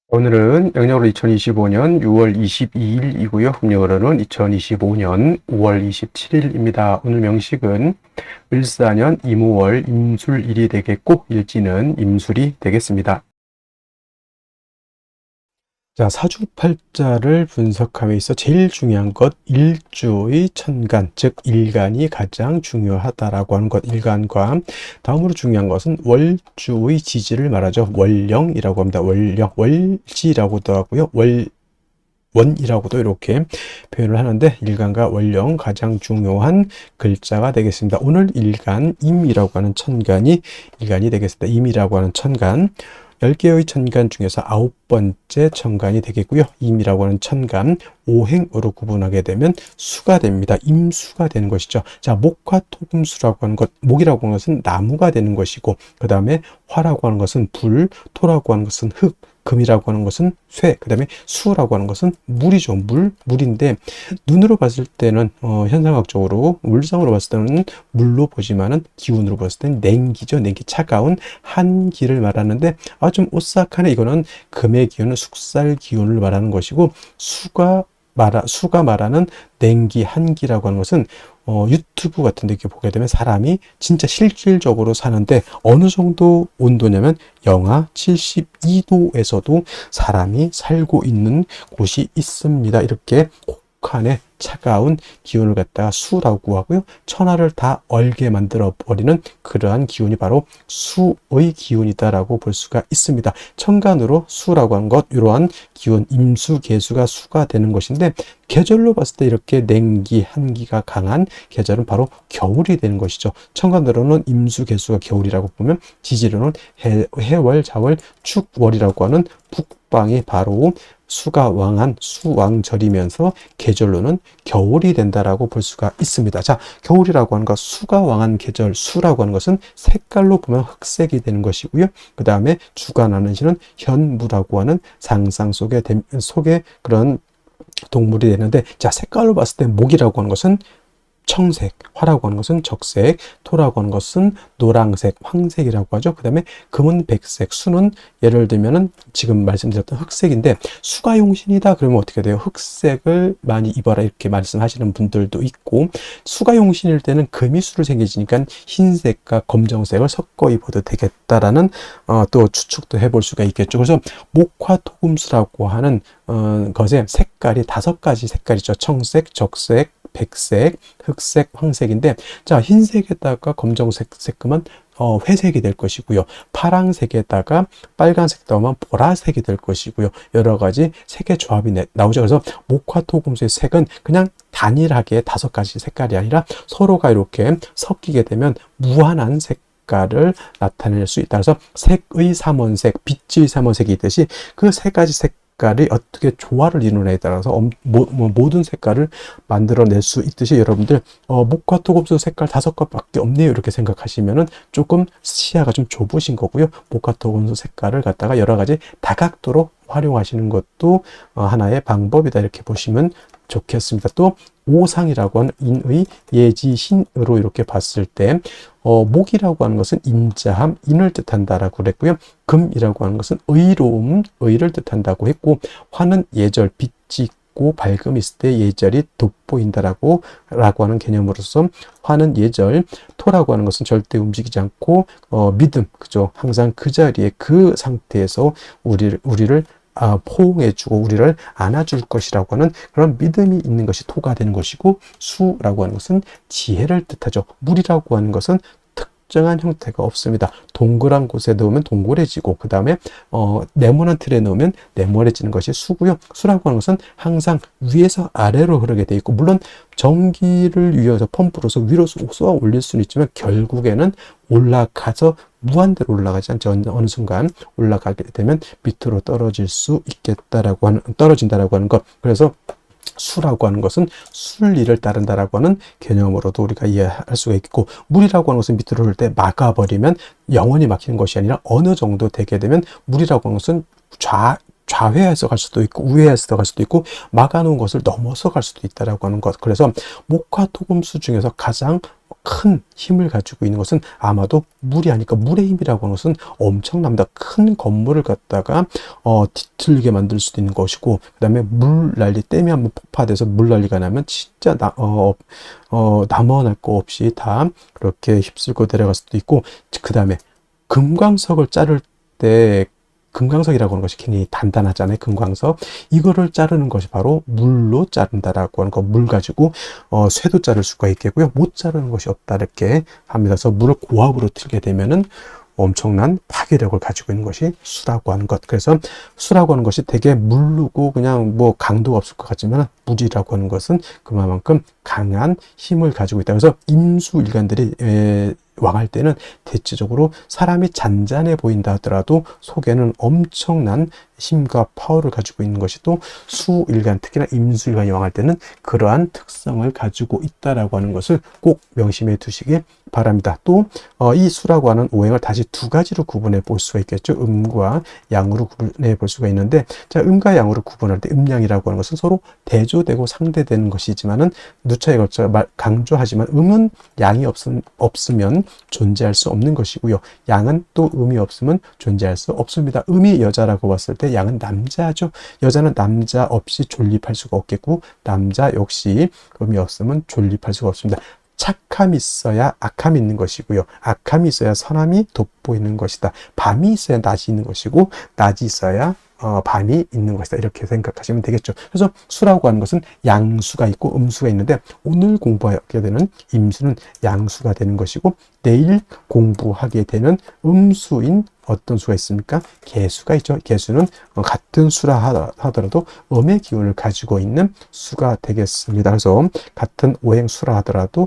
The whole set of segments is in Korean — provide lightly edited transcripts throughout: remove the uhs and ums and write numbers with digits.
오늘은 영력으로 2025년 6월 22일이고요. 음력으로는 2025년 5월 27일입니다. 오늘 명식은 을사년 임오월 임술일이 되겠고 일지는 임술이 되겠습니다. 자, 사주팔자를 분석함에 있어 제일 중요한 것 일주의 천간, 즉 일간이 가장 중요하다라고 하는 것. 일간과 다음으로 중요한 것은 월주의 지지를 말하죠. 월령이라고 합니다. 월령, 월지라고도 하고요. 원이라고도 이렇게 표현을 하는데 일간과 월령 가장 중요한 글자가 되겠습니다. 오늘 일간 임이라고 하는 천간이 일간이 되겠습니다. 임이라고 하는 천간 10개의 천간 중에서 9번째 천간이 되겠고요. 임이라고 하는 천간 5행으로 구분하게 되면 수가 됩니다. 임수가 되는 것이죠. 자, 목화 토금수라고 하는 것, 목이라고 하는 것은 나무가 되는 것이고, 그 다음에 화라고 하는 것은 불, 토라고 하는 것은 흙, 금이라고 하는 것은 쇠, 그 다음에 수라고 하는 것은 물이죠. 물인데 눈으로 봤을 때는 현상학적으로 물성으로 봤을 때는 물로 보지만은 기운으로 봤을 때는 냉기죠. 냉기, 차가운 한기를 말하는데 좀 오싹하네. 이거는 금의 기운은 숙살 기운을 말하는 것이고 수가 말하는 냉기, 한기라고 하는 것은 유튜브 같은 데 이렇게 보게 되면 사람이 진짜 실질적으로 사는데 어느 정도 온도냐면 영하 72도에서도 사람이 살고 있는 곳이 있습니다. 이렇게 혹한의 차가운 기운을 갖다가 수라고 하고요. 천하를 다 얼게 만들어 버리는 그러한 기운이 바로 수의 기운이다라고 볼 수가 있습니다. 천간으로 수라고 하는 것, 이러한 기운, 임수, 계수가 수가 되는 것인데 계절로 봤을 때 이렇게 냉기, 한기가 강한 계절은 바로 겨울이 되는 것이죠. 천간으로는 임수, 계수가 겨울이라고 보면 지지로는 해월, 자월, 축월이라고 하는 북방이 바로 수가 왕한 수왕절이면서 계절로는 겨울이 된다라고 볼 수가 있습니다. 자, 겨울이라고 하는 것, 수가 왕한 계절, 수라고 하는 것은 색깔로 보면 흑색이 되는 것이고요. 그 다음에 주관하는 시는 현무라고 하는 상상 속의 그런 동물이 되는데, 자, 색깔로 봤을 때 목이라고 하는 것은 청색, 화라고 하는 것은 적색, 토라고 하는 것은 노랑색, 황색이라고 하죠. 그 다음에 금은 백색, 수는 예를 들면은 지금 말씀드렸던 흑색인데 수가 용신이다 그러면 어떻게 돼요? 흑색을 많이 입어라 이렇게 말씀하시는 분들도 있고, 수가 용신일 때는 금이 수를 생기지니까 흰색과 검정색을 섞어 입어도 되겠다라는 또 추측도 해볼 수가 있겠죠. 그래서 목화토금수라고 하는 것의 색깔이 5가지 색깔이죠. 청색, 적색, 백색, 흑색, 황색인데, 자, 흰색에다가 검정색 색금은 회색이 될 것이고요. 파랑색에다가 빨간색 더하면 보라색이 될 것이고요. 여러 가지 색의 조합이 나오죠. 그래서 목화토금수의 색은 그냥 단일하게 5가지 색깔이 아니라 서로가 이렇게 섞이게 되면 무한한 색깔을 나타낼 수 있다. 그래서 색의 삼원색, 빛의 삼원색이 있듯이 그 3가지 색깔이 어떻게 조화를 이루느냐에 따라서 모든 색깔을 만들어낼 수 있듯이 여러분들 목화 토금수 색깔 5가지밖에 없네요 이렇게 생각하시면은 조금 시야가 좀 좁으신 거고요. 목화 토금수 색깔을 갖다가 여러 가지 다각도로 활용하시는 것도 하나의 방법이다 이렇게 보시면 좋겠습니다. 또 오상이라고 하는 인의 예지신으로 이렇게 봤을 때 목이라고 하는 것은 인자함, 인을 뜻한다라고 그랬고요. 금이라고 하는 것은 의로움, 의를 뜻한다고 했고, 화는 예절, 빛이 있고 밝음이 있을 때 예절이 돋보인다라고 하는 개념으로서 화는 예절, 토라고 하는 것은 절대 움직이지 않고 믿음, 그죠? 항상 그 자리에 그 상태에서 우리를 포옹해주고 우리를 안아줄 것이라고 하는 그런 믿음이 있는 것이 토가 되는 것이고, 수라고 하는 것은 지혜를 뜻하죠. 물이라고 하는 것은 특정한 형태가 없습니다. 동그란 곳에 넣으면 동그래지고, 그 다음에 네모난 틀에 넣으면 네모래지는 것이 수고요. 수라고 하는 것은 항상 위에서 아래로 흐르게 돼 있고, 물론 전기를 위해서 펌프로서 위로 쏘아 올릴 수는 있지만 결국에는 올라가서 무한대로 올라가지 않죠. 어느 순간 올라가게 되면 밑으로 떨어진다라고 하는 것. 그래서 수라고 하는 것은 순리를 따른다라고 하는 개념으로도 우리가 이해할 수가 있고, 물이라고 하는 것은 밑으로 흐를 때 막아버리면 영원히 막히는 것이 아니라 어느 정도 되게 되면 물이라고 하는 것은 좌회해서 갈 수도 있고 우회해서 갈 수도 있고 막아놓은 것을 넘어서 갈 수도 있다라고 하는 것. 그래서 목화토금수 중에서 가장 큰 힘을 가지고 있는 것은 아마도 물이 아닐까. 물의 힘이라고 하는 것은 엄청납니다. 큰 건물을 갖다가 뒤틀리게 만들 수도 있는 것이고, 그 다음에 물난리, 댐이 한번 폭파돼서 물난리가 나면 진짜 남아날 거 없이 다 그렇게 휩쓸고 내려갈 수도 있고, 그 다음에 금광석을 자를 때 금광석이라고 하는 것이 굉장히 단단하잖아요. 금광석. 이거를 자르는 것이 바로 물로 자른다라고 하는 거. 물 가지고 쇠도 자를 수가 있겠고요. 못 자르는 것이 없다 이렇게 합니다. 그래서 물을 고압으로 틀게 되면은 엄청난 파괴력을 가지고 있는 것이 수라고 하는 것. 그래서 수라고 하는 것이 되게 물르고 그냥 뭐 강도가 없을 것 같지만 물이라고 하는 것은 그만큼 강한 힘을 가지고 있다. 그래서 임수일간들이 왕할 때는 대체적으로 사람이 잔잔해 보인다 하더라도 속에는 엄청난 힘과 파워를 가지고 있는 것이 또 수일간, 특히나 임수일간이 왕할 때는 그러한 특성을 가지고 있다라고 하는 것을 꼭 명심해 두시기 바랍니다. 또 이 수라고 하는 오행을 다시 두 가지로 구분해 볼 수가 있겠죠. 음과 양으로 구분해 볼 수가 있는데, 자, 음과 양으로 구분할 때 음양이라고 하는 것은 서로 대조되고 상대되는 것이지만은 누차에 걸쳐 강조하지만 음은 양이 없으면 존재할 수 없는 것이고요. 양은 또 음이 없으면 존재할 수 없습니다. 음이 여자라고 봤을 때 양은 남자죠. 여자는 남자 없이 존립할 수가 없겠고, 남자 역시 음이 없으면 존립할 수가 없습니다. 착함이 있어야 악함이 있는 것이고요. 악함이 있어야 선함이 돋보이는 것이다. 밤이 있어야 낮이 있는 것이고, 낮이 있어야 밤이 있는 것이다. 이렇게 생각하시면 되겠죠. 그래서 수라고 하는 것은 양수가 있고 음수가 있는데, 오늘 공부하게 되는 임수는 양수가 되는 것이고, 내일 공부하게 되는 음수인 어떤 수가 있습니까? 개수가 있죠. 개수는 같은 수라 하더라도 음의 기운을 가지고 있는 수가 되겠습니다. 그래서 같은 오행 수라 하더라도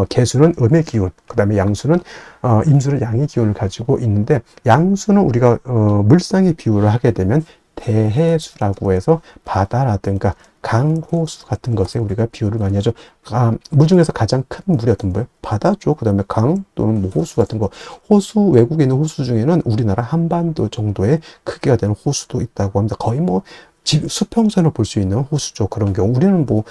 개수는 음의 기운, 그 다음에 양수는 임수는 양의 기운을 가지고 있는데, 양수는 우리가 물상의 비유를 하게 되면 대해수라고 해서 바다라든가 강호수 같은 것에 우리가 비유를 많이 하죠. 물 중에서 가장 큰 물이 어떤 거예요? 바다죠. 그 다음에 강 또는 뭐 호수 같은 거. 호수, 외국에 있는 호수 중에는 우리나라 한반도 정도의 크기가 되는 호수도 있다고 합니다. 거의 뭐 수평선을 볼 수 있는 호수죠. 그런 경우 우리는 뭐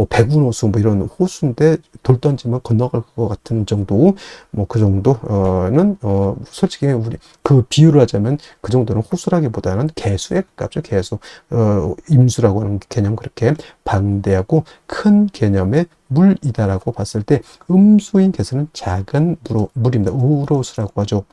백운호수 뭐 이런 호수인데 돌 던지면 건너갈 것 같은 정도, 뭐 그 정도는 솔직히 우리 그 비유를 하자면 그 정도는 호수라기보다는 개수에 가깝죠. 개수. 임수라고 하는 개념, 그렇게 방대하고 큰 개념의 물이다라고 봤을 때 음수인 개수는 작은 물입니다. 우로수라고 하죠.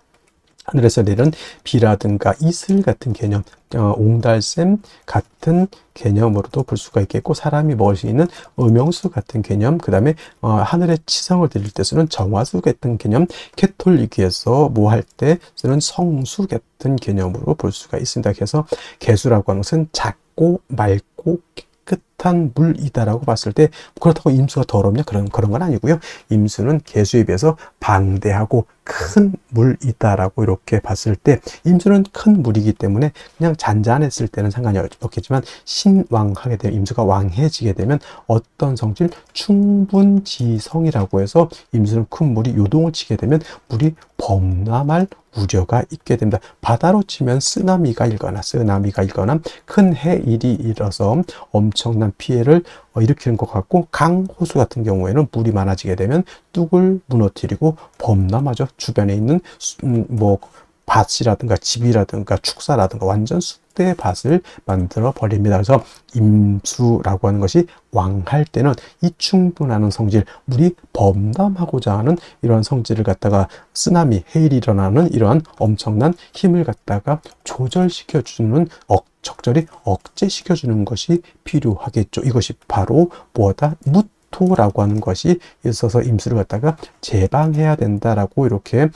하늘에서 내리는 비라든가 이슬 같은 개념, 옹달샘 같은 개념으로도 볼 수가 있겠고, 사람이 먹을 수 있는 음용수 같은 개념, 그 다음에 하늘의 치성을 드릴 때 쓰는 정화수 같은 개념, 캐톨릭에서 뭐 할 때 쓰는 성수 같은 개념으로 볼 수가 있습니다. 그래서 개수라고 하는 것은 작고 맑고 깨끗한 물이다라고 봤을 때, 그렇다고 임수가 더럽냐? 그런 건 아니고요. 임수는 개수에 비해서 방대하고 큰 물이다라고 이렇게 봤을 때, 임수는 큰 물이기 때문에 그냥 잔잔했을 때는 상관이 없겠지만, 신왕하게 되면, 임수가 왕해지게 되면 어떤 성질? 충분지성이라고 해서 임수는 큰 물이 요동을 치게 되면 물이 범람할 우려가 있게 됩니다. 바다로 치면 쓰나미가 일거나 큰 해일이 일어서 엄청난 피해를 일으키는 것 같고, 강호수 같은 경우에는 물이 많아지게 되면 뚝을 무너뜨리고 범람하죠. 주변에 있는 뭐 밭이라든가 집이라든가 축사라든가 완전 쑥대의 밭을 만들어 버립니다. 그래서 임수라고 하는 것이 왕할 때는 이 충분한 성질, 물이 범람하고자 하는 이러한 성질을 갖다가 쓰나미, 해일이 일어나는 이러한 엄청난 힘을 갖다가 조절시켜주는, 적절히 억제시켜주는 것이 필요하겠죠. 이것이 바로 뭐다? 무토라고 하는 것이 있어서 임수를 갖다가 제방해야 된다라고 이렇게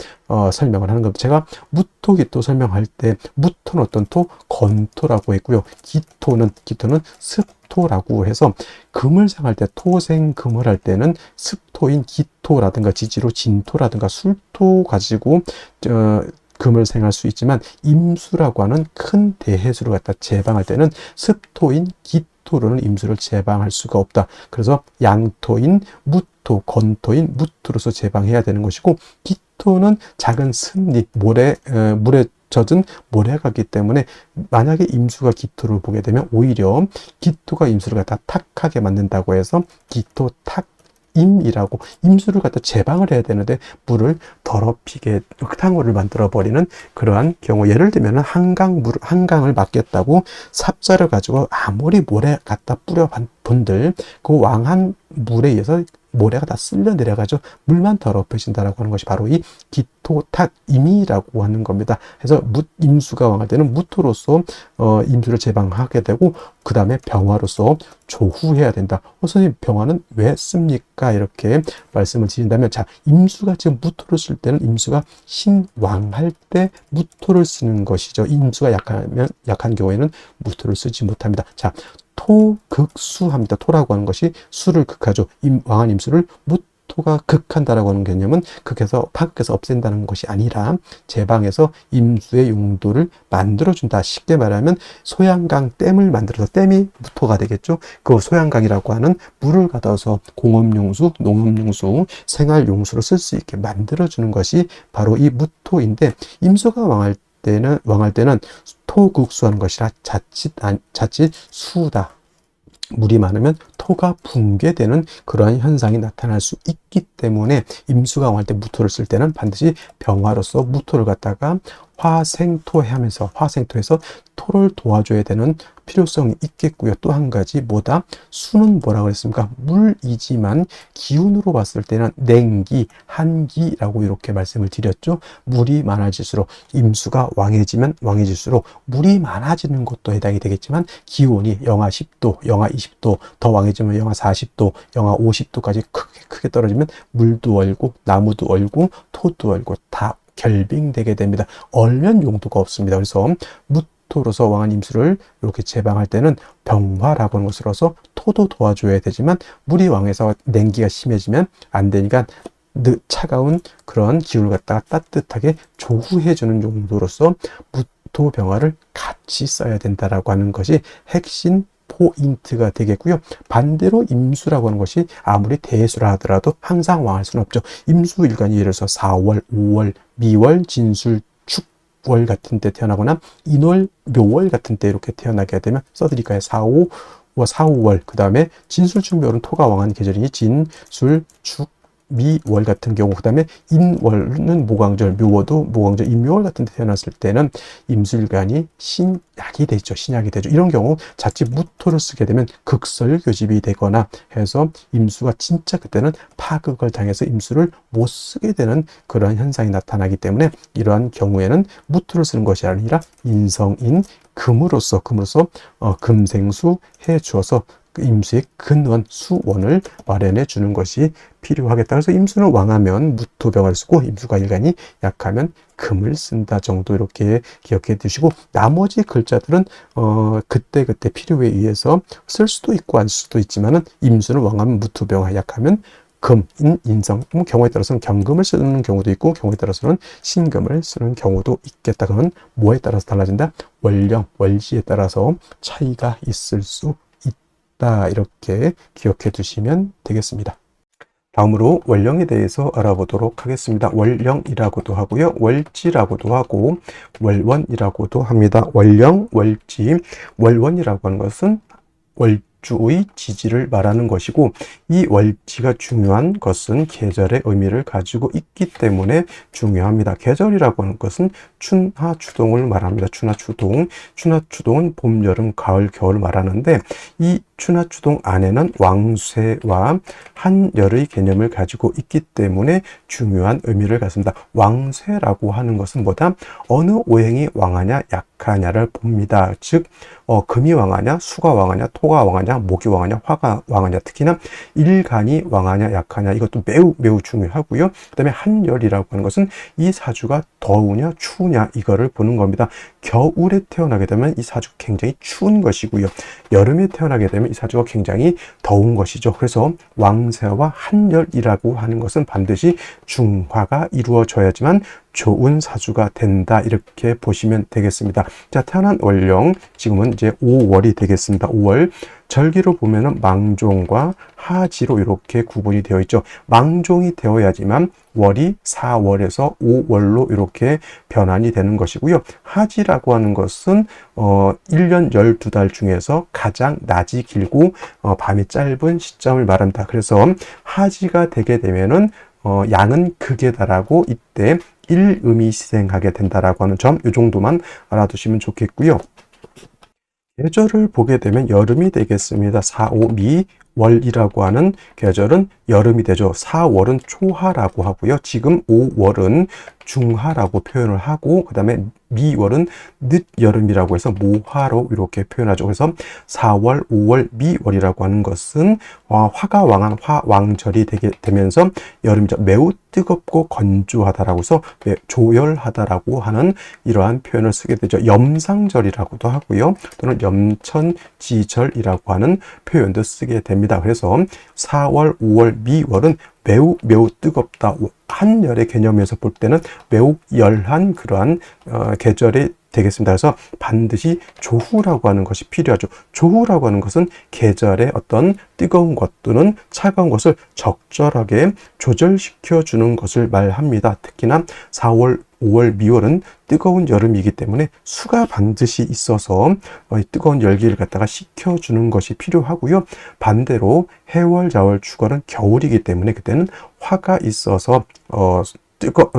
설명을 하는 겁니다. 제가 무토, 기토 설명할 때 무토는 어떤 토? 건토라고 했고요. 기토는 습토라고 해서 금을 생할 때, 토생금을 할 때는 습토인 기토라든가 지지로 진토라든가 술토 가지고 금을 생할 수 있지만, 임수라고 하는 큰 대해수를 갖다 제방할 때는 습토인 기토로는 임수를 제방할 수가 없다. 그래서 양토인 무토, 건토인 무토로서 제방해야 되는 것이고, 기토는 작은 스잎, 물에 젖은 모래가기 때문에 만약에 임수가 기토를 보게 되면 오히려 기토가 임수를 갖다 탁하게 만든다고 해서 기토 탁임이라고, 임수를 갖다 제방을 해야 되는데 물을 더럽히게 흙탕물을 만들어 버리는 그러한 경우, 예를 들면 한강을 막겠다고 삽자를 가지고 아무리 모래 갖다 뿌려 본들 그 왕한 물에 의해서 모래가 다 쓸려 내려가죠. 물만 더럽혀진다라고 하는 것이 바로 이 기토탁임이라고 하는 겁니다. 그래서 임수가 왕할 때는 무토로서 임수를 제방하게 되고, 그 다음에 병화로서 조후해야 된다. 선생님, 병화는 왜 씁니까? 이렇게 말씀을 드린다면, 자, 임수가 지금 무토를 쓸 때는 임수가 신왕할 때 무토를 쓰는 것이죠. 임수가 약한 경우에는 무토를 쓰지 못합니다. 자, 토극수합니다. 토라고 하는 것이 수를 극하죠. 왕한 임수를 무토가 극한다라고 하는 개념은 극해서 파극해서 없앤다는 것이 아니라 제방해서 임수의 용도를 만들어준다. 쉽게 말하면 소양강 댐을 만들어서, 댐이 무토가 되겠죠. 그 소양강이라고 하는 물을 가둬서 공업용수, 농업용수, 생활용수로 쓸 수 있게 만들어주는 것이 바로 이 무토인데, 임수가 왕할 때는 토극수하는 것이라 자칫 수다. 물이 많으면 토가 붕괴되는 그러한 현상이 나타날 수 있기 때문에 임수가 왕할 때 무토를 쓸 때는 반드시 병화로서 무토를 갖다가 화생토해서 토를 도와줘야 되는 필요성이 있겠고요. 또 한 가지 뭐다? 수는 뭐라고 그랬습니까? 물이지만 기운으로 봤을 때는 냉기, 한기라고 이렇게 말씀을 드렸죠. 물이 많아질수록, 임수가 왕해질수록 물이 많아지는 것도 해당이 되겠지만, 기온이 영하 10도, 영하 20도, 더 왕해지면 영하 40도, 영하 50도까지 크게 떨어지면 물도 얼고 나무도 얼고 토도 얼고 다 결빙되게 됩니다. 얼면 용도가 없습니다. 그래서 무토로서 왕한 임수를 이렇게 제방할 때는 병화라고 하는 것으로서 토도 도와줘야 되지만, 물이 왕해서 냉기가 심해지면 안 되니까 차가운 그런 기운을 갖다가 따뜻하게 조후해주는 용도로서 무토 병화를 같이 써야 된다라고 하는 것이 핵심 포인트가 되겠고요. 반대로 임수라고 하는 것이 아무리 대수라 하더라도 항상 왕할 수는 없죠. 임수 일간이 예를 들어서 4월, 5월, 미월, 진술, 축월 같은 때 태어나거나 인월, 묘월 같은 때 이렇게 태어나게 되면 써드릴까요? 4, 5월, 그 다음에 진술, 축, 묘월은 토가 왕한 계절이니 진술, 축, 미월 같은 경우, 그 다음에 인월은 모광절, 묘월도 모광절, 인묘월 같은 데 태어났을 때는 임술간이 신약이 되죠. 이런 경우 자칫 무토를 쓰게 되면 극설교집이 되거나 해서 임수가 진짜 그때는 파극을 당해서 임수를 못 쓰게 되는 그러한 현상이 나타나기 때문에, 이러한 경우에는 무토를 쓰는 것이 아니라 인성인 금으로서 금생수 해 주어서 그 임수의 근원, 수원을 마련해 주는 것이 필요하겠다. 그래서 임수는 왕하면 무토병을 쓰고, 임수가 일간이 약하면 금을 쓴다 정도 이렇게 기억해 두시고, 나머지 글자들은 그때 필요에 의해서 쓸 수도 있고 안 쓸 수도 있지만은, 임수는 왕하면 무토병, 약하면 금, 인성, 경우에 따라서는 경금을 쓰는 경우도 있고, 경우에 따라서는 신금을 쓰는 경우도 있겠다. 그건 뭐에 따라서 달라진다? 월령, 월지에 따라서 차이가 있을 수 있다. 이렇게 기억해 두시면 되겠습니다. 다음으로 월령에 대해서 알아보도록 하겠습니다. 월령이라고도 하고요, 월지라고도 하고, 월원이라고도 합니다. 월령, 월지, 월원이라고 하는 것은 월주의 지지를 말하는 것이고, 이 월지가 중요한 것은 계절의 의미를 가지고 있기 때문에 중요합니다. 계절이라고 하는 것은 춘하추동을 말합니다. 춘하추동은 봄, 여름, 가을, 겨울을 말하는데, 이 춘하추동 안에는 왕쇠와 한열의 개념을 가지고 있기 때문에 중요한 의미를 갖습니다. 왕쇠라고 하는 것은 뭐다? 어느 오행이 왕하냐 약하냐를 봅니다. 즉 금이 왕하냐, 수가 왕하냐, 토가 왕하냐, 목이 왕하냐, 화가 왕하냐, 특히나 일간이 왕하냐 약하냐, 이것도 매우 중요하고요. 그 다음에 한열이라고 하는 것은 이 사주가 더우냐 추우냐 이거를 보는 겁니다. 겨울에 태어나게 되면 이 사주가 굉장히 추운 것이고요, 여름에 태어나게 되면 이 사주가 굉장히 더운 것이죠. 그래서 왕세와 한열이라고 하는 것은 반드시 중화가 이루어져야지만 좋은 사주가 된다, 이렇게 보시면 되겠습니다. 자, 태어난 월령 지금은 이제 5월이 되겠습니다. 5월 절기로 보면은 망종과 하지로 이렇게 구분이 되어 있죠. 망종이 되어야지만 월이 4월에서 5월로 이렇게 변환이 되는 것이고요. 하지라고 하는 것은 1년 12달 중에서 가장 낮이 길고 밤이 짧은 시점을 말한다. 그래서 하지가 되게 되면은 양은 극에 달하고 이때 일음이 시생하게 된다라고 하는 점, 이 정도만 알아두시면 좋겠고요. 계절을 보게 되면 여름이 되겠습니다. 4, 5, 미, 월이라고 하는 계절은 여름이 되죠. 4월은 초하라고 하고요. 지금 5월은 중하라고 표현을 하고, 그 다음에 미월은 늦여름이라고 해서 모하로 이렇게 표현하죠. 그래서 4월, 5월, 미월이라고 하는 것은 화가 왕한 화왕절이 되면서 여름이죠. 매우 뜨겁고 건조하다라고 해서 조열하다라고 하는 이러한 표현을 쓰게 되죠. 염상절이라고도 하고요. 또는 염천지절이라고 하는 표현도 쓰게 됩니다. 그래서 4월, 5월, 미월은 매우 뜨겁다. 한열의 개념에서 볼 때는 매우 열한 그러한 계절이 되겠습니다. 그래서 반드시 조후라고 하는 것이 필요하죠. 조후라고 하는 것은 계절의 어떤 뜨거운 것 또는 차가운 것을 적절하게 조절시켜 주는 것을 말합니다. 특히나 4월, 5월, 미월은 뜨거운 여름이기 때문에 수가 반드시 있어서 뜨거운 열기를 갖다가 식혀주는 것이 필요하고요. 반대로 해월, 자월, 축월은 겨울이기 때문에 그때는 화가 있어서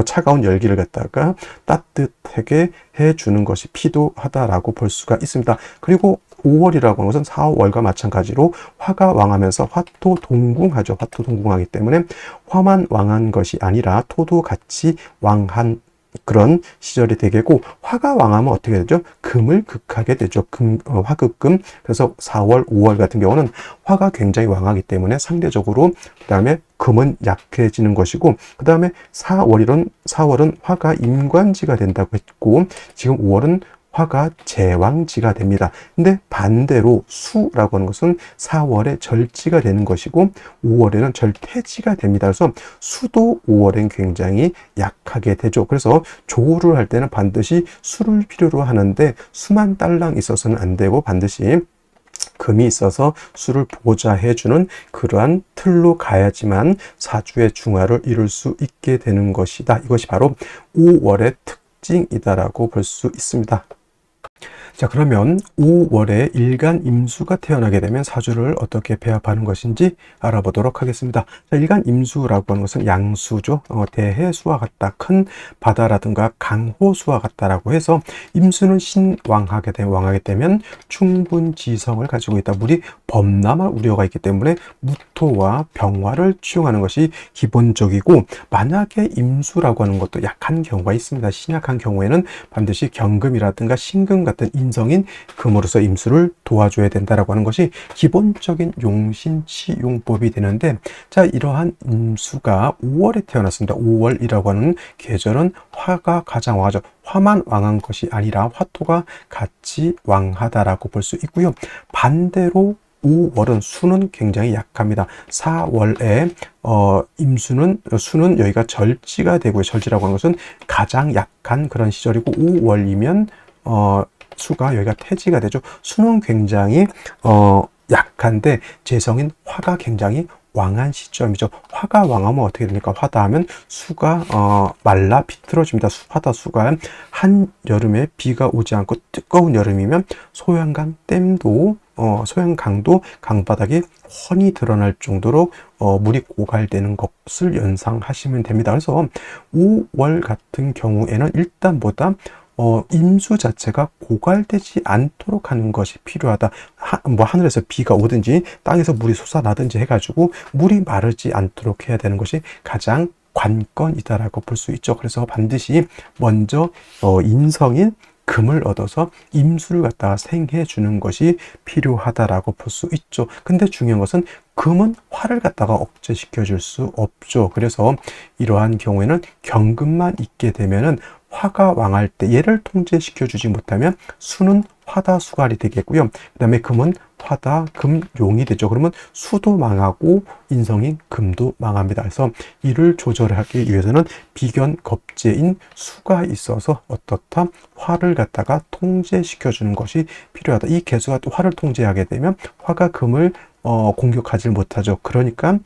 차가운 열기를 갖다가 따뜻하게 해주는 것이 필요하다라고 볼 수가 있습니다. 그리고 5월이라고 하는 것은 4월과 마찬가지로 화가 왕하면서 화토 동궁하죠. 화토 동궁하기 때문에 화만 왕한 것이 아니라 토도 같이 왕한 그런 시절이 되겠고, 화가 왕하면 어떻게 되죠? 금을 극하게 되죠. 화극금. 그래서 4월, 5월 같은 경우는 화가 굉장히 왕하기 때문에 상대적으로 그 다음에 금은 약해지는 것이고, 그 다음에 4월은 화가 임관지가 된다고 했고, 지금 5월은 화가 제왕지가 됩니다. 근데 반대로 수라고 하는 것은 4월에 절지가 되는 것이고 5월에는 절퇴지가 됩니다. 그래서 수도 5월엔 굉장히 약하게 되죠. 그래서 조우를 할 때는 반드시 수를 필요로 하는데 수만 딸랑 있어서는 안 되고 반드시 금이 있어서 수를 보좌해주는 그러한 틀로 가야지만 사주의 중화를 이룰 수 있게 되는 것이다. 이것이 바로 5월의 특징이다라고 볼 수 있습니다. 자, 그러면 5월에 일간 임수가 태어나게 되면 사주를 어떻게 배합하는 것인지 알아보도록 하겠습니다. 자, 일간 임수라고 하는 것은 양수죠. 대해수와 같다, 큰 바다라든가 강호수와 같다라고 해서 임수는 신왕하게 되면 충분지성을 가지고 있다. 물이 범람할 우려가 있기 때문에 무토와 병화를 취용하는 것이 기본적이고, 만약에 임수라고 하는 것도 약한 경우가 있습니다. 신약한 경우에는 반드시 경금이라든가 신금 같은 인성인 금으로서 임수를 도와줘야 된다라고 하는 것이 기본적인 용신치용법이 되는데, 자, 이러한 임수가 5월에 태어났습니다. 5월이라고 하는 계절은 화가 가장 왕하죠. 화만 왕한 것이 아니라 화토가 같이 왕하다라고 볼 수 있고요. 반대로 5월은 수는 굉장히 약합니다. 4월에 수는 여기가 절지가 되고요. 절지라고 하는 것은 가장 약한 그런 시절이고, 5월이면 수가 여기가 태지가 되죠. 수는 굉장히 약한데 재성인 화가 굉장히 왕한 시점이죠. 화가 왕하면 어떻게 됩니까? 화다 하면 수가 말라 비틀어집니다. 수가 한여름에 비가 오지 않고 뜨거운 여름이면 소양강도 강바닥이 훤히 드러날 정도로 물이 고갈되는 것을 연상하시면 됩니다. 그래서 5월 같은 경우에는 일단보다 임수 자체가 고갈되지 않도록 하는 것이 필요하다. 하늘에서 비가 오든지 땅에서 물이 솟아나든지 해가지고 물이 마르지 않도록 해야 되는 것이 가장 관건이다라고 볼 수 있죠. 그래서 반드시 먼저 인성인 금을 얻어서 임수를 갖다가 생해 주는 것이 필요하다라고 볼 수 있죠. 근데 중요한 것은 금은 화를 갖다가 억제시켜 줄 수 없죠. 그래서 이러한 경우에는 경금만 있게 되면은 화가 왕할 때 얘를 통제시켜 주지 못하면 수는 화다 수갈이 되겠고요. 그 다음에 금은 화다 금 용이 되죠. 그러면 수도 망하고 인성인 금도 망합니다. 그래서 이를 조절하기 위해서는 비견 겁재인 수가 있어서 어떻다? 화를 갖다가 통제시켜 주는 것이 필요하다. 이 개수가 또 화를 통제하게 되면 화가 금을 공격하지 못하죠. 그러니까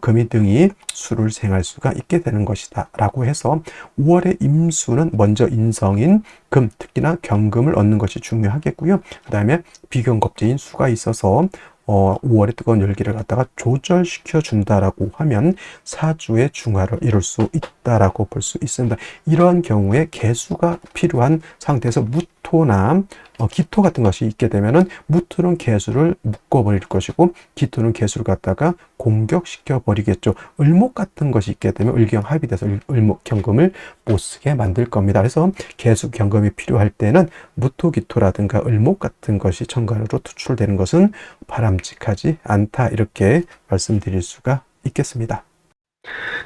금이 등이 수를 생할 수가 있게 되는 것이다 라고 해서 5월의 임수는 먼저 인성인 금, 특히나 경금을 얻는 것이 중요하겠고요. 그 다음에 비견겁재인 수가 있어서 5월의 뜨거운 열기를 갖다가 조절시켜 준다라고 하면 사주의 중화를 이룰 수 있다라고 볼 수 있습니다. 이러한 경우에 개수가 필요한 상태에서 무토나 기토 같은 것이 있게 되면은 무토는 개수를 묶어버릴 것이고 기토는 개수를 갖다가 공격시켜 버리겠죠. 을목 같은 것이 있게 되면 을경합이 돼서 을목 경금을 못 쓰게 만들 겁니다. 그래서 개수 경금이 필요할 때는 무토 기토라든가 을목 같은 것이 천간으로 투출되는 것은 바람직하지 않다, 이렇게 말씀드릴 수가 있겠습니다.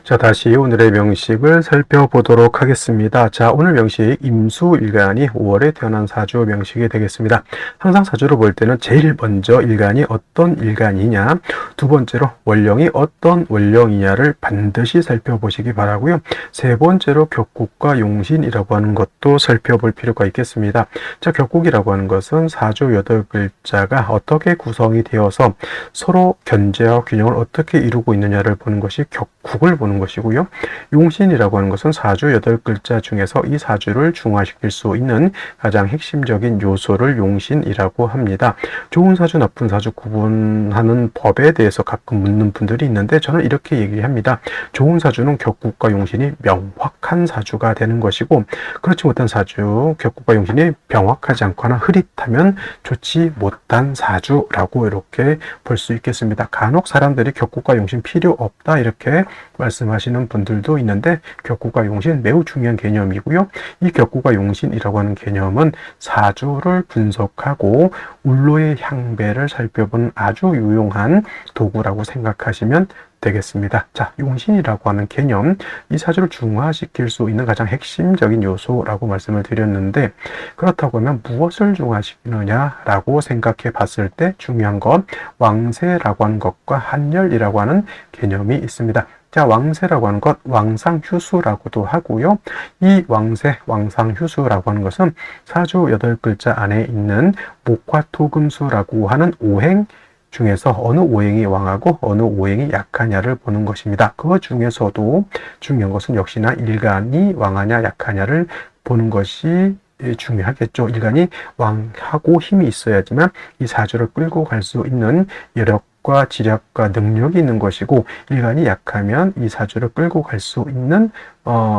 자, 다시 오늘의 명식을 살펴보도록 하겠습니다. 자, 오늘 명식 임수일간이 5월에 태어난 사주 명식이 되겠습니다. 항상 사주를 볼 때는 제일 먼저 일간이 어떤 일간이냐, 두 번째로 원령이 어떤 원령이냐를 반드시 살펴보시기 바라고요. 세 번째로 격국과 용신이라고 하는 것도 살펴볼 필요가 있겠습니다. 자, 격국이라고 하는 것은 사주 8글자가 어떻게 구성이 되어서 서로 견제와 균형을 어떻게 이루고 있느냐를 보는 것이 격국을 보는 것이고요. 용신이라고 하는 것은 사주 8글자 중에서 이 사주를 중화시킬 수 있는 가장 핵심적인 요소를 용신이라고 합니다. 좋은 사주, 나쁜 사주 구분하는 법에 대해서 가끔 묻는 분들이 있는데 저는 이렇게 얘기합니다. 좋은 사주는 격국과 용신이 명확한 사주가 되는 것이고, 그렇지 못한 사주, 격국과 용신이 명확하지 않거나 흐릿하면 좋지 못한 사주라고 이렇게 볼 수 있겠습니다. 간혹 사람들이 격국과 용신 필요 없다 이렇게 말씀하시는 분들도 있는데, 격국과 용신 매우 중요한 개념이고요. 이 격국과 용신이라고 하는 개념은 사주를 분석하고 울로의 향배를 살펴보는 아주 유용한 도구라고 생각하시면 되겠습니다. 자, 용신이라고 하는 개념, 이 사주를 중화시킬 수 있는 가장 핵심적인 요소라고 말씀을 드렸는데, 그렇다고 하면 무엇을 중화시키느냐라고 생각해 봤을 때 중요한 건 왕세라고 하는 것과 한열이라고 하는 개념이 있습니다. 자, 왕세라고 하는 것, 왕상휴수라고도 하고요. 이 왕세, 왕상휴수라고 하는 것은 사주 8글자 안에 있는 목화토금수라고 하는 오행 중에서 어느 오행이 왕하고 어느 오행이 약하냐를 보는 것입니다. 그 중에서도 중요한 것은 역시나 일간이 왕하냐 약하냐를 보는 것이 중요하겠죠. 일간이 왕하고 힘이 있어야지만 이 사주를 끌고 갈 수 있는 여력과 지략과 능력이 있는 것이고, 일간이 약하면 이 사주를 끌고 갈 수 있는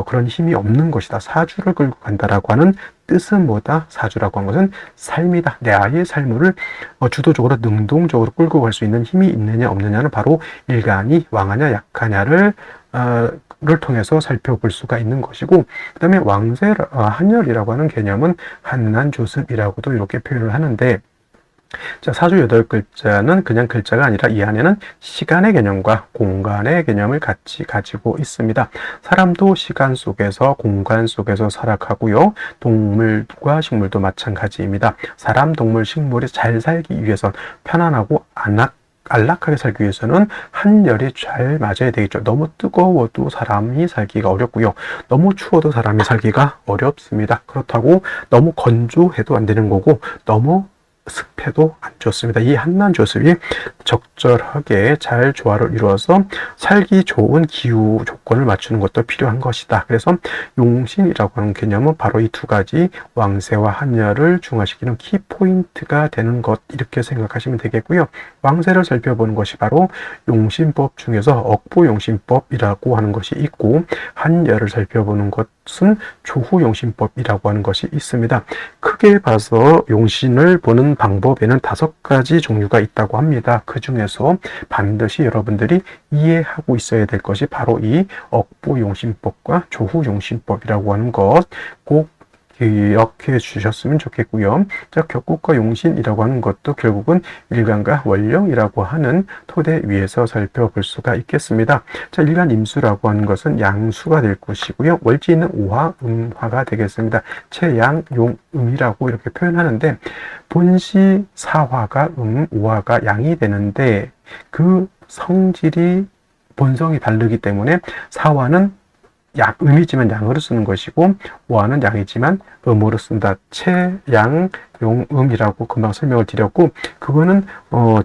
그런 힘이 없는 것이다. 사주를 끌고 간다라고 하는 뜻은 뭐다? 사주라고 하는 것은 삶이다. 내 아이의 삶을 주도적으로 능동적으로 끌고 갈 수 있는 힘이 있느냐 없느냐는 바로 일간이 왕하냐 약하냐를 통해서 살펴볼 수가 있는 것이고, 그 다음에 왕세, 한열이라고 하는 개념은 한난조습이라고도 이렇게 표현을 하는데, 자, 사주 8글자는 그냥 글자가 아니라 이 안에는 시간의 개념과 공간의 개념을 같이 가지고 있습니다. 사람도 시간 속에서 공간 속에서 살아가고요. 동물과 식물도 마찬가지입니다. 사람, 동물, 식물이 잘 살기 위해선 편안하고 안락하게 살기 위해서는 한열이 잘 맞아야 되겠죠. 너무 뜨거워도 사람이 살기가 어렵고요. 너무 추워도 사람이 살기가 어렵습니다. 그렇다고 너무 건조해도 안 되는 거고, 너무 습해도 안 좋습니다. 이 한난조습이 적절하게 잘 조화를 이루어서 살기 좋은 기후 조건을 맞추는 것도 필요한 것이다. 그래서 용신이라고 하는 개념은 바로 이 두 가지 왕세와 한열을 중화시키는 키포인트가 되는 것, 이렇게 생각하시면 되겠고요. 왕세를 살펴보는 것이 바로 용신법 중에서 억부용신법이라고 하는 것이 있고, 한열을 살펴보는 것은 조후용신법이라고 하는 것이 있습니다. 크게 봐서 용신을 보는 방법에는 5가지 종류가 있다고 합니다. 그 중에서 반드시 여러분들이 이해하고 있어야 될 것이 바로 이 억부용신법과 조후용신법이라고 하는 것, 꼭 기억해 주셨으면 좋겠고요. 자, 격국과 용신이라고 하는 것도 결국은 일간과 원령이라고 하는 토대 위에서 살펴볼 수가 있겠습니다. 자, 일간 임수라고 하는 것은 양수가 될 것이고요. 월지는 오화, 음화가 되겠습니다. 채양, 용, 음이라고 이렇게 표현하는데 본시 사화가 오화가 양이 되는데 그 성질이 본성이 다르기 때문에 사화는 음이지만 양으로 쓰는 것이고 오화는 양이지만 음으로 쓴다. 채, 양, 용, 음이라고 금방 설명을 드렸고 그거는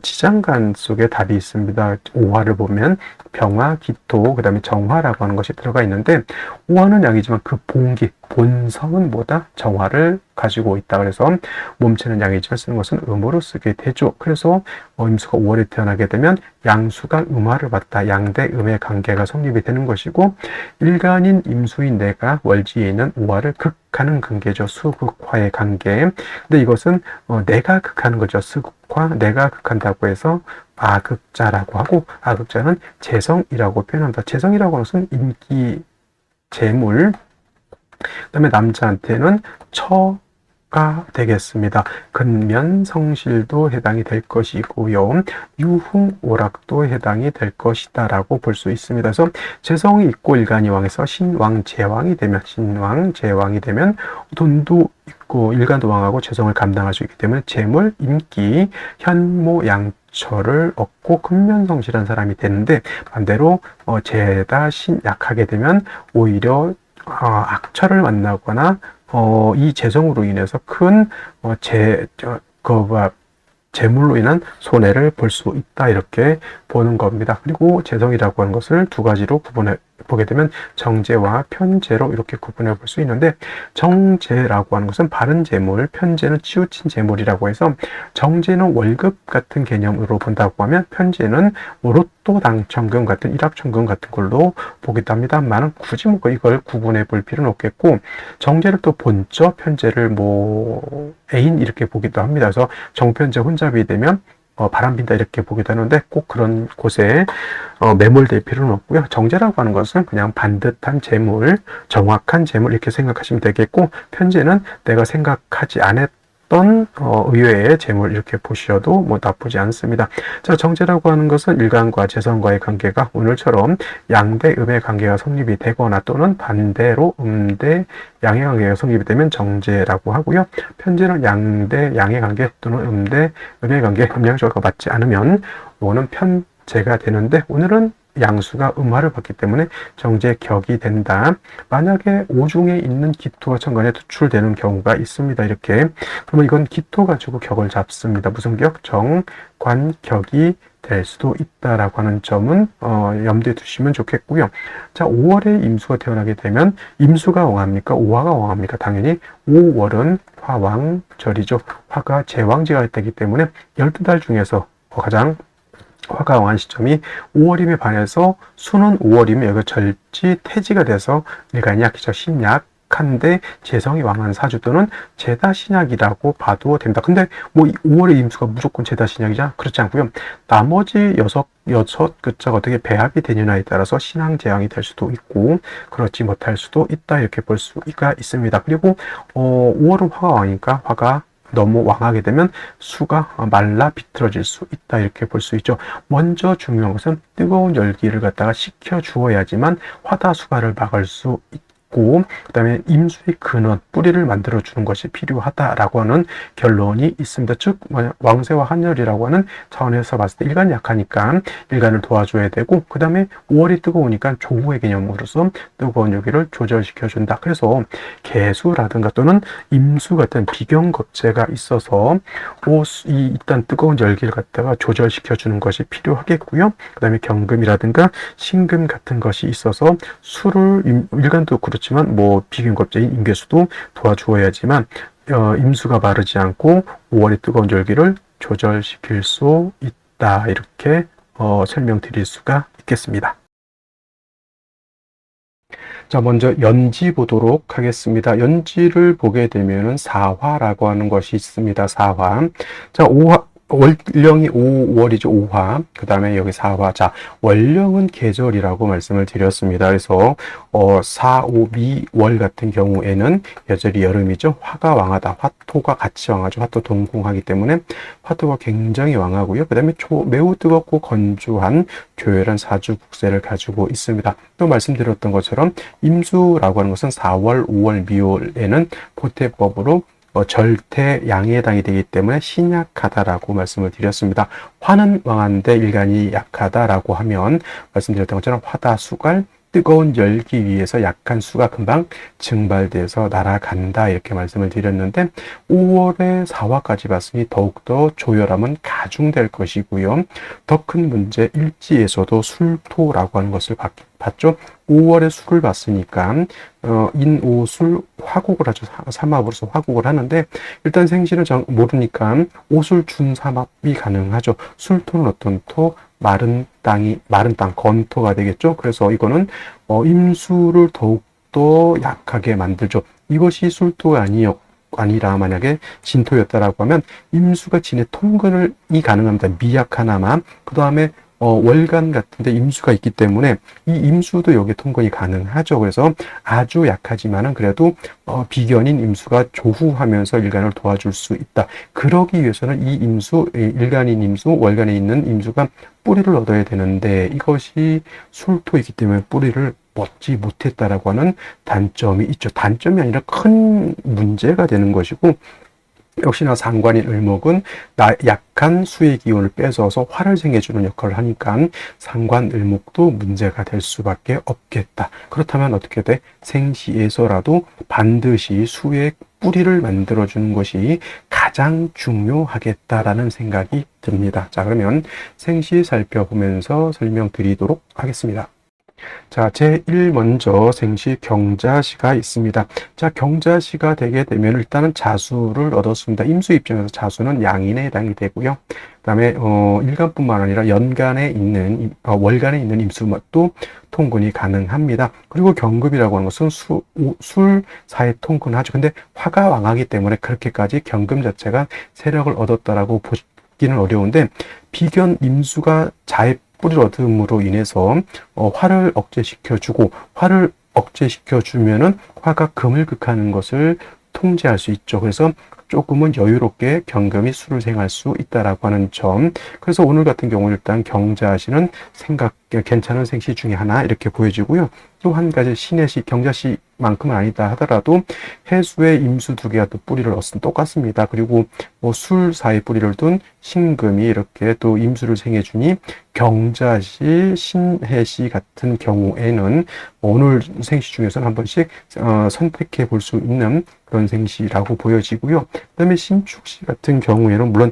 지장간 속에 답이 있습니다. 오화를 보면 병화, 기토, 그 다음에 정화라고 하는 것이 들어가 있는데 오화는 양이지만 그 본기, 본성은 뭐다? 정화를 가지고 있다. 그래서 몸체는 양이지만 쓰는 것은 음으로 쓰게 되죠. 그래서 임수가 5월에 태어나게 되면 양수가 음화를 받다. 양대 음의 관계가 성립이 되는 것이고 일간인 임수인 내가 월지에 있는 오화를 극하는 관계죠. 수극화의 관계. 근데 이것은 내가 극하는 거죠. 수극화, 내가 극한다고 해서 아극자라고 하고 아극자는 재성이라고 표현합니다. 재성이라고 하는 것은 인기, 재물, 그 다음에 남자한테는 처가 되겠습니다. 근면, 성실도 해당이 될 것이고요. 유흥, 오락도 해당이 될 것이다 라고 볼 수 있습니다. 그래서 재성이 있고 일간이 왕에서 신왕, 제왕이 되면 돈도 있고 일간도 왕하고 재성을 감당할 수 있기 때문에 재물, 인기, 현모, 양처를 얻고 근면성실한 사람이 되는데 반대로 재다, 신, 약하게 되면 오히려 악처를 만나거나 이 재성으로 인해서 큰 재물로 인한 손해를 볼 수 있다 이렇게 보는 겁니다. 그리고 재성이라고 하는 것을 두 가지로 구분해 보게 되면 정재와 편재로 이렇게 구분해 볼 수 있는데 정재라고 하는 것은 바른 재물, 편재는 치우친 재물이라고 해서 정재는 월급 같은 개념으로 본다고 하면 편재는 로또 당첨금 같은 일확천금 같은 걸로 보기도 합니다만 굳이 이걸 구분해 볼 필요는 없겠고 정재를 또 본저, 편재를 애인 이렇게 보기도 합니다. 그래서 정편재 혼잡이 되면 바람빈다 이렇게 보기도 하는데 꼭 그런 곳에 매몰될 필요는 없고요. 정제라고 하는 것은 그냥 반듯한 재물, 정확한 재물 이렇게 생각하시면 되겠고 편제는 내가 생각하지 않았던 의외의 재물 이렇게 보셔도 나쁘지 않습니다. 자, 정제라고 하는 것은 일간과 재성과의 관계가 오늘처럼 양대 음의 관계가 성립이 되거나 또는 반대로 음대 양의 관계가 성립이 되면 정제라고 하고요. 편제는 양대 양의 관계 또는 음대 음의 관계, 음양조가 맞지 않으면 이거는 편제가 되는데 오늘은 양수가 음화를 받기 때문에 정제격이 된다. 만약에 오중에 있는 기토가 천간에 투출되는 경우가 있습니다. 이렇게. 그러면 이건 기토 가지고 격을 잡습니다. 무슨 격? 정관격이 될 수도 있다라고 하는 점은 염두에 두시면 좋겠고요. 자, 5월에 임수가 태어나게 되면 임수가 왕합니까? 오화가 왕합니까? 당연히 5월은 화왕절이죠. 화가 제왕지가 되기 때문에 12달 중에서 가장 화가 왕한 시점이 5월임에 반해서 수는 5월이면 여기가 절지 태지가 돼서 일간이 약기적 신약한데 재성이 왕한 사주 또는 제다신약이라고 봐도 됩니다. 근데 5월의 임수가 무조건 제다신약이냐? 그렇지 않고요. 나머지 여섯 글자가 어떻게 배합이 되느냐에 따라서 신앙재앙이 될 수도 있고 그렇지 못할 수도 있다 이렇게 볼 수가 있습니다. 그리고 5월은 화가 왕이니까 화가 너무 왕하게 되면 수가 말라 비틀어질 수 있다 이렇게 볼 수 있죠. 먼저 중요한 것은 뜨거운 열기를 갖다가 식혀 주어야지만 화다수가를 막을 수 있고 그 다음에 임수의 근원 뿌리를 만들어 주는 것이 필요하다라고 하는 결론이 있습니다. 즉 왕세와 한열이라고 하는 차원에서 봤을 때 일간이 약하니까 일간을 도와줘야 되고 그 다음에 5월이 뜨거우니까 조후의 개념으로서 뜨거운 열기를 조절시켜 준다. 그래서 개수라든가 또는 임수 같은 비경겁제가 있어서 일단 뜨거운 열기를 갖다가 조절시켜 주는 것이 필요하겠고요. 그 다음에 경금이라든가 신금 같은 것이 있어서 수를 일간도 그렇지만 비경겁제인 임계수도 도와주어야지만 임수가 마르지 않고 5월의 뜨거운 열기를 조절시킬 수 있다 이렇게 설명드릴 수가 있겠습니다. 자, 먼저 연지 보도록 하겠습니다. 연지를 보게 되면은 사화라고 하는 것이 있습니다. 사화. 자, 월령이 5월이죠. 5화. 그 다음에 여기 4화. 자, 월령은 계절이라고 말씀을 드렸습니다. 그래서 4, 5, 미, 월 같은 경우에는 여전히 여름이죠. 화가 왕하다. 화토가 같이 왕하죠. 화토 동궁하기 때문에 화토가 굉장히 왕하고요. 그 다음에 매우 뜨겁고 건조한 교열한 사주국세를 가지고 있습니다. 또 말씀드렸던 것처럼 임수라고 하는 것은 4월, 5월, 미월에는 보태법으로 절대 양의 해당이 되기 때문에 신약하다라고 말씀을 드렸습니다. 화는 왕한데 일간이 약하다라고 하면 말씀드렸던 것처럼 화다 수갈 뜨거운 열기 위해서 약한 수가 금방 증발돼서 날아간다 이렇게 말씀을 드렸는데 5월에 4화까지 봤으니 더욱더 조열함은 가중될 것이고요. 더 큰 문제 일지에서도 술토라고 하는 것을 봤죠. 5월에 술을 봤으니까 인오술 화국을 하죠. 삼합으로서 화국을 하는데 일단 생시를 모르니까 오술준삼합이 가능하죠. 술토는 어떤 토? 마른 땅, 건토가 되겠죠. 그래서 이거는 임수를 더욱더 약하게 만들죠. 이것이 술토가 아니라 만약에 진토였다라고 하면 임수가 진의 통근이 가능합니다. 미약하나마. 그 다음에 월간 같은데 임수가 있기 때문에 이 임수도 여기에 통근이 가능하죠. 그래서 아주 약하지만은 그래도 비견인 임수가 조후하면서 일간을 도와줄 수 있다. 그러기 위해서는 이 임수, 일간인 임수, 월간에 있는 임수가 뿌리를 얻어야 되는데 이것이 술토이기 때문에 뿌리를 얻지 못했다라고 하는 단점이 있죠. 단점이 아니라 큰 문제가 되는 것이고 역시나 상관인 을목은 약한 수의 기운을 뺏어서 화를 생해주는 역할을 하니까 상관 을목도 문제가 될 수밖에 없겠다. 그렇다면 어떻게 돼? 생시에서라도 반드시 수의 뿌리를 만들어주는 것이 가장 중요하겠다라는 생각이 듭니다. 자, 그러면 생시 살펴보면서 설명드리도록 하겠습니다. 자, 제1 먼저 생시 경자시가 있습니다. 자, 경자시가 되게 되면 일단은 자수를 얻었습니다. 임수 입장에서 자수는 양인에 해당이 되고요. 그 다음에 일간뿐만 아니라 연간에 있는 월간에 있는 임수도 통근이 가능합니다. 그리고 경금이라고 하는 것은 술사에 통근하죠. 근데 화가 왕하기 때문에 그렇게까지 경금 자체가 세력을 얻었다라고 보기는 어려운데 비견 임수가 자의 뿌리를 얻음으로 인해서 화를 억제시켜주고 화를 억제시켜주면은 화가 금을 극하는 것을 통제할 수 있죠. 그래서 조금은 여유롭게 경금이 수를 생할 수 있다라고 하는 점. 그래서 오늘 같은 경우는 일단 경자시는 괜찮은 생시 중에 하나 이렇게 보여지고요. 또 한 가지 신의 시, 경자시만큼은 아니다 하더라도 해수의 임수 두 개가 또 뿌리를 얻으면 똑같습니다. 그리고 술 사이 뿌리를 둔 신금이 이렇게 또 임수를 생해주니 경자시, 신해시 같은 경우에는 오늘 생시 중에서는 한 번씩 선택해 볼 수 있는 그런 생시라고 보여지고요. 그 다음에 신축시 같은 경우에는 물론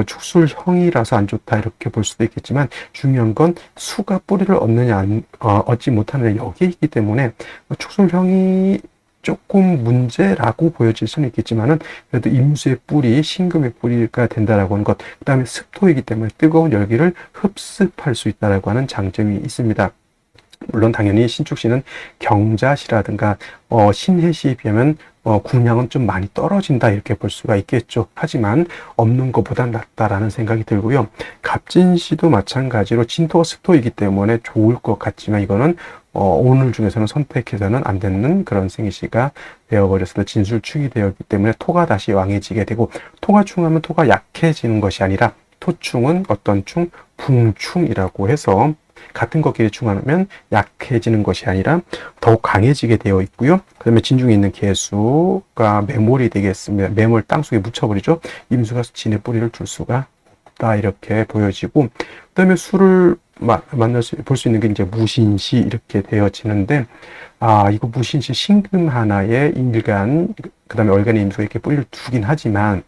축술형이라서 안 좋다 이렇게 볼 수도 있겠지만 중요한 건 수가 뿌리를 얻느냐 얻지 못하느냐 여기에 있기 때문에 축술형이 조금 문제라고 보여질 수는 있겠지만은 그래도 임수의 뿌리, 신금의 뿌리가 된다라고 하는 것, 그 다음에 습토이기 때문에 뜨거운 열기를 흡습할 수 있다라고 하는 장점이 있습니다. 물론 당연히 신축시는 경자시라든가 신해시에 비하면 궁량은 좀 많이 떨어진다 이렇게 볼 수가 있겠죠. 하지만 없는 것보다 낫다라는 생각이 들고요. 갑진시도 마찬가지로 진토가 습토이기 때문에 좋을 것 같지만 이거는 오늘 중에서는 선택해서는 안 되는 그런 생시가 되어버렸어요. 진술충이 되었기 때문에 토가 다시 왕해지게 되고 토가 충하면 토가 약해지는 것이 아니라 토충은 어떤 충? 붕충이라고 해서 같은 것끼리 충하면 약해지는 것이 아니라 더욱 강해지게 되어 있고요. 그 다음에 진중에 있는 개수가 매몰이 되겠습니다. 매몰 땅속에 묻혀버리죠. 임수가 진의 뿌리를 줄 수가 없다 이렇게 보여지고 그 다음에 수를 볼 수 있는 게 이제 무신시 이렇게 되어지는데 이거 무신시 신금 하나에 일간 그 다음에 월간의 임수가 이렇게 뿌리를 두긴 하지만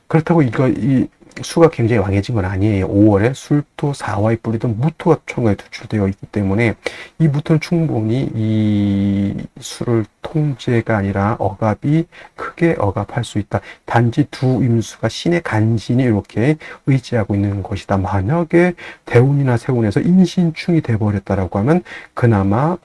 그렇다고 이 수가 굉장히 왕해진 건 아니에요. 5월에 술토 4화의 뿌리든 무토가 총에 투출되어 있기 때문에 이 무토는 충분히 이 수를 통제가 아니라 억압이 크게 억압할 수 있다. 단지 두 임수가 신의 간신이 이렇게 의지하고 있는 것이다. 만약에 대운이나 세운에서 인신충이 돼버렸다라고 하면 그나마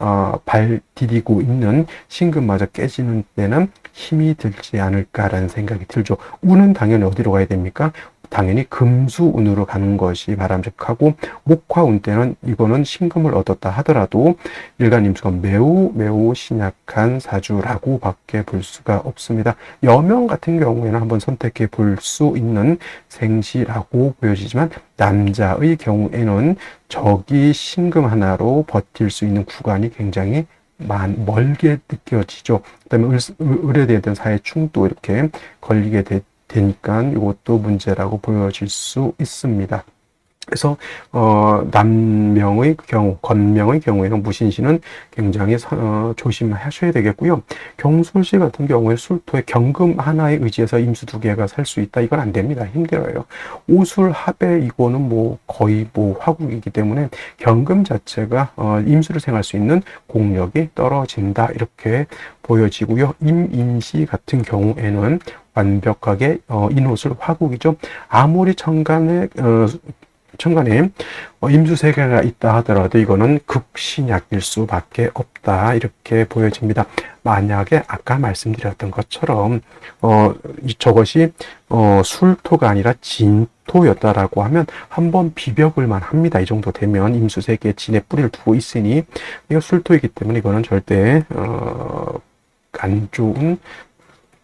발 디디고 있는 신금마저 깨지는 데는 힘이 들지 않을까라는 생각이 들죠. 운은 당연히 어디로 가야 됩니까? 당연히 금수운으로 가는 것이 바람직하고, 목화운 때는 이거는 신금을 얻었다 하더라도 일간임수가 매우 신약한 사주라고 밖에 볼 수가 없습니다. 여명 같은 경우에는 한번 선택해 볼 수 있는 생시라고 보여지지만, 남자의 경우에는 적이 신금 하나로 버틸 수 있는 구간이 굉장히 멀게 느껴지죠. 그다음에 을에 대한 사회충도 이렇게 걸리게 되니까 이것도 문제라고 보여질 수 있습니다. 그래서 남명의 경우, 건명의 경우에는 무신시는 굉장히 조심하셔야 되겠고요. 경술시 같은 경우에 술토에 경금 하나에 의지해서 임수 두 개가 살 수 있다. 이건 안 됩니다. 힘들어요. 오술 합의 이거는 뭐 거의 뭐 화국이기 때문에 경금 자체가 임수를 생할 수 있는 공력이 떨어진다. 이렇게 보여지고요. 임인시 같은 경우에는 완벽하게 인호술 화국이죠. 아무리 천간에 임수 세 개가 있다 하더라도 이거는 극신약일 수밖에 없다. 이렇게 보여집니다. 만약에 아까 말씀드렸던 것처럼 저것이 술토가 아니라 진토였다라고 하면 한번 비벼볼만 합니다. 이 정도 되면 임수 세 개의 진에 뿌리를 두고 있으니 이거 술토이기 때문에 이거는 절대 안 좋은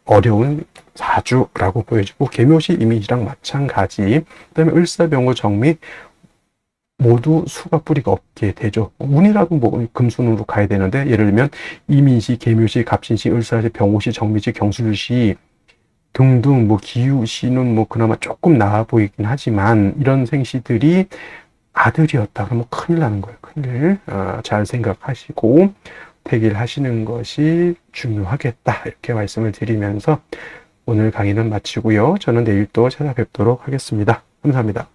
어려운 사주라고 보여지고, 계묘시 이미지랑 마찬가지. 그다음에 을사병호 정미 모두 수가 뿌리가 없게 되죠. 운이라도 뭐 금순으로 가야 되는데, 예를 들면 이민시, 계묘시, 갑신시, 을사시, 병호시, 정미시, 경술시 등등 뭐 기유시는 뭐 그나마 조금 나아 보이긴 하지만, 이런 생시들이 아들이었다 그러면 큰일 나는 거예요. 큰일. 잘 생각하시고 태길하시는 것이 중요하겠다. 이렇게 말씀을 드리면서 오늘 강의는 마치고요. 저는 내일 또 찾아뵙도록 하겠습니다. 감사합니다.